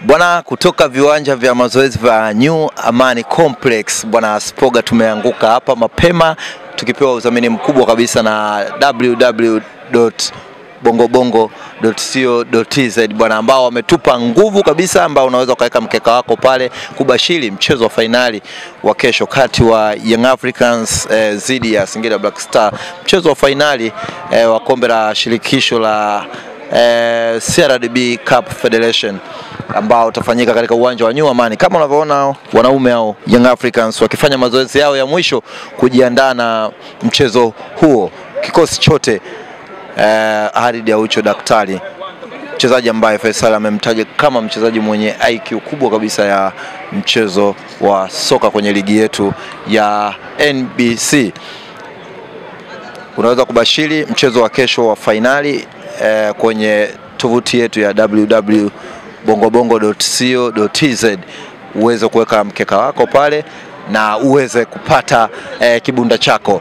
Bwana, kutoka viwanja vya mazoezi vya New Amani Complex, bwana Spoga, tumeanguka hapa mapema tukipewa udhamini mkubwa kabisa na www.bongobongo.co.tz bwana, ambao wametupa nguvu kabisa, ambao unaweza kaweka mkeka wako pale kubashiri mchezo wa finali wa kesho kati wa Young Africans zidi ya Singida Black Star, mchezo wa finali wa kombe la shirikisho la CRDB Cup Federation ambao utafanyika katika uwanja wa New Amani. Kama unavyoona wanaume hao Young Africans wakifanya mazoezi yao ya mwisho kujiandaa na mchezo huo. Kikosi chote Haridi Aucho daktari, mchezaji ambaye Faisal amemtaja kama mchezaji mwenye IQ kubwa kabisa ya mchezo wa soka kwenye ligi yetu ya NBC. Unaweza kubashiri mchezo wa kesho wa finali kwenye tovuti yetu ya www.bongobongo.co.tz, uweze kuweka mkeka wako pale na uweze kupata kibunda chako.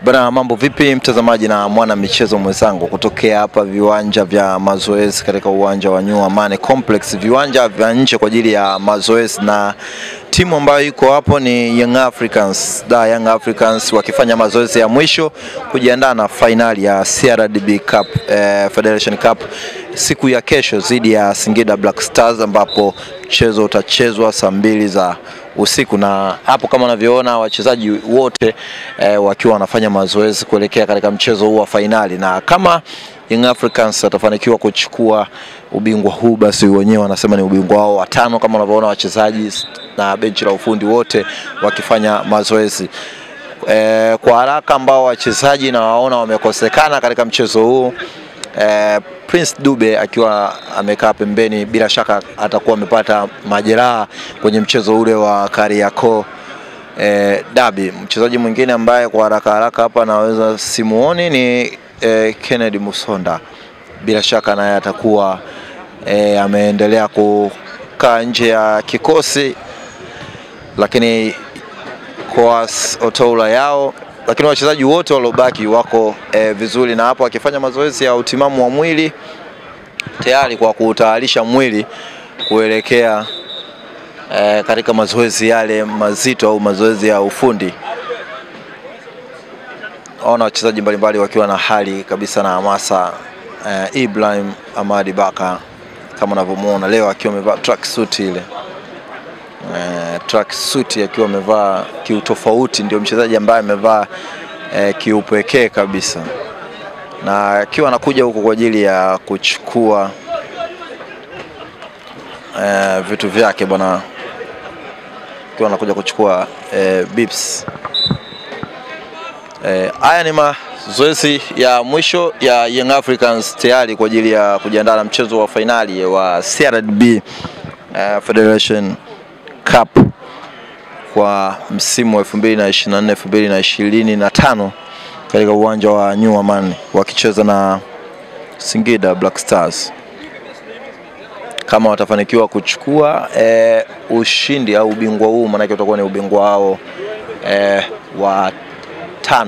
Bwana, mambo vipi mtazamaji na mwana michezo mwenzangu kutokea hapa viwanja vya mazoezi katika uwanja wa New Amani Complex, viwanja vya nje kwa ajili ya mazoezi, na timu ambayo iko hapo ni Young Africans. Young Africans wakifanya mazoezi ya mwisho kujiandaa na finali ya CRDB Cup Federation Cup siku ya kesho dhidi ya Singida Black Stars, ambapo mchezo utachezwa saa 2 za usiku. Na hapo kama unavyoona wachezaji wote wakiwa wanafanya mazoezi kuelekea katika mchezo huu wa finali, na kama Young Africans atafanikiwa kuchukua ubingwa huu, basi wenyewe wanasema ni ubingwa wao wa 5, kama unavyoona wachezaji na benchi la ufundi wote wakifanya mazoezi. Kwa haraka ambao wachezaji na waona wamekosekana katika mchezo huu, Prince Dube akiwa amekaa pembeni, bila shaka atakuwa amepata majeraha kwenye mchezo ule wa Kariakoo Derby. Mchezaji mwingine ambaye kwa haraka hapa naweza simuoni ni Kennedy Musonda, bila shaka naye atakuwa ameendelea kukaa nje ya kikosi, lakini kwa Otola yao, lakini wachezaji wote waliobaki wako vizuri, na hapo wakifanya mazoezi ya utimamu wa mwili tayari kwa kutayarisha mwili kuelekea katika mazoezi yale mazito au mazoezi ya ufundi. Ona wachezaji mbalimbali wakiwa na hali kabisa na hamasa. Ibrahim Ahmadi Baka kama unavyomuona leo akiwa amevaa track suit ile, track suit akiwa amevaa kiutofauti, ndio mchezaji ambaye amevaa kiupekee kabisa, na akiwa anakuja huko kwa ajili ya kuchukua vitu vyake bwana, akiwa anakuja kuchukua bips. Haya ni mazoezi ya mwisho ya Young Africans tayari kwa ajili ya kujiandaa na mchezo wa finali wa CRDB Federation Cup kwa msimu wa 2024-2025 katika uwanja wa New Amani, wakicheza na Singida Black Stars. Kama watafanikiwa kuchukua ushindi au ubingwa huu, maana utakuwa ni ubingwa wao wa 5.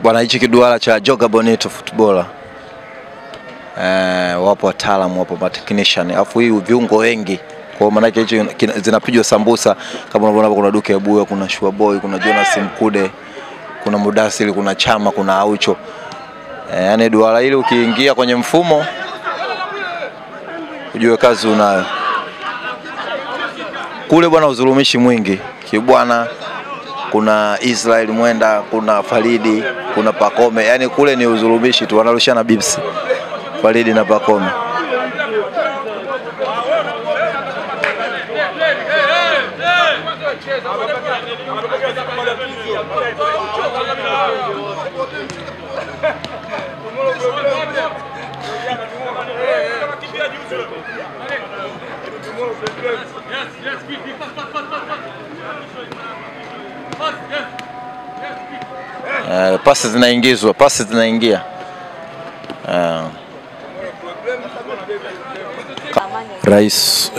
Bwana, hichi kiduara cha Joga Bonito footballer wapo wataalamu, wapo technician, alafu hii viungo wengi. Kwa maana yake hicho zinapigwa sambusa kama unavyoona, kuna Duke Abuya, kuna Shua Boy, kuna Jonas Mkude, kuna Mudasiri, kuna Chama, kuna Aucho. Yani duara ile ukiingia kwenye mfumo ujue kazi unayo. Kule bwana uzulumishi mwingi. Kibwana kuna Israel Mwenda, kuna Faridi, kuna Pakome. Yani kule ni uzulumishi tu, wanarushana bibsi. Faridi na Pakome. Pasi zinaingizwa, pasi zinaingia. Rais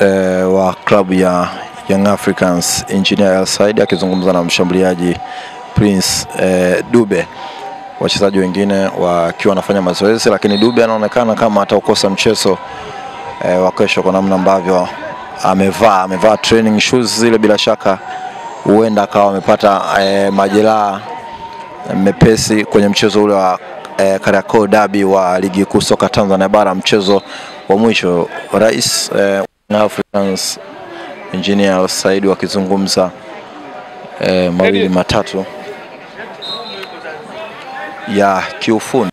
wa klabu ya Young Africans Engineer El-Said akizungumza na mshambuliaji Prince Dube, wachezaji wengine wakiwa wanafanya mazoezi, lakini Dube anaonekana kama ataukosa mchezo wa kesho kwa namna ambavyo amevaa training shoes zile. Bila shaka huenda akawa amepata majeraha mepesi kwenye mchezo ule wa Kariakoo Derby wa ligi kuu soka Tanzania bara, mchezo wa mwisho. Rais Africans Engineer El-Said wakizungumza mawili matatu ya kiufundi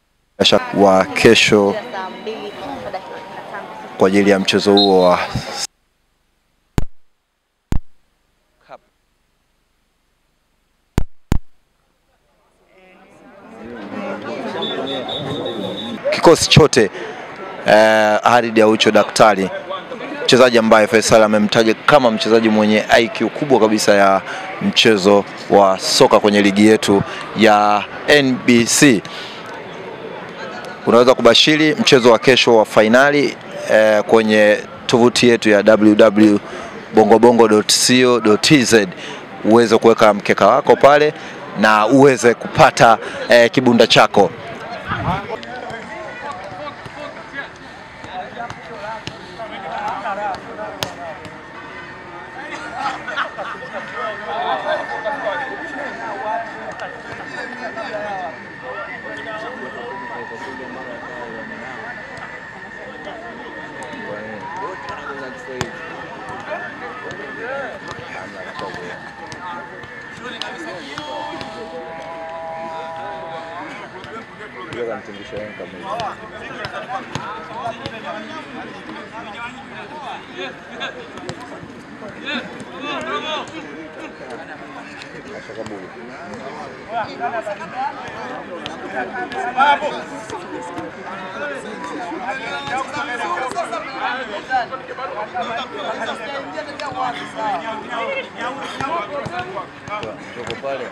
wa kesho kwa ajili ya mchezo huo wa kikosi chote. Haridi Aucho daktari, mchezaji ambaye Faisal amemtaja kama mchezaji mwenye IQ kubwa kabisa ya mchezo wa soka kwenye ligi yetu ya NBC. Unaweza kubashiri mchezo wa kesho wa finali kwenye tovuti yetu ya www.bongobongo.co.tz, uweze kuweka mkeka wako pale na uweze kupata kibunda chako. Pale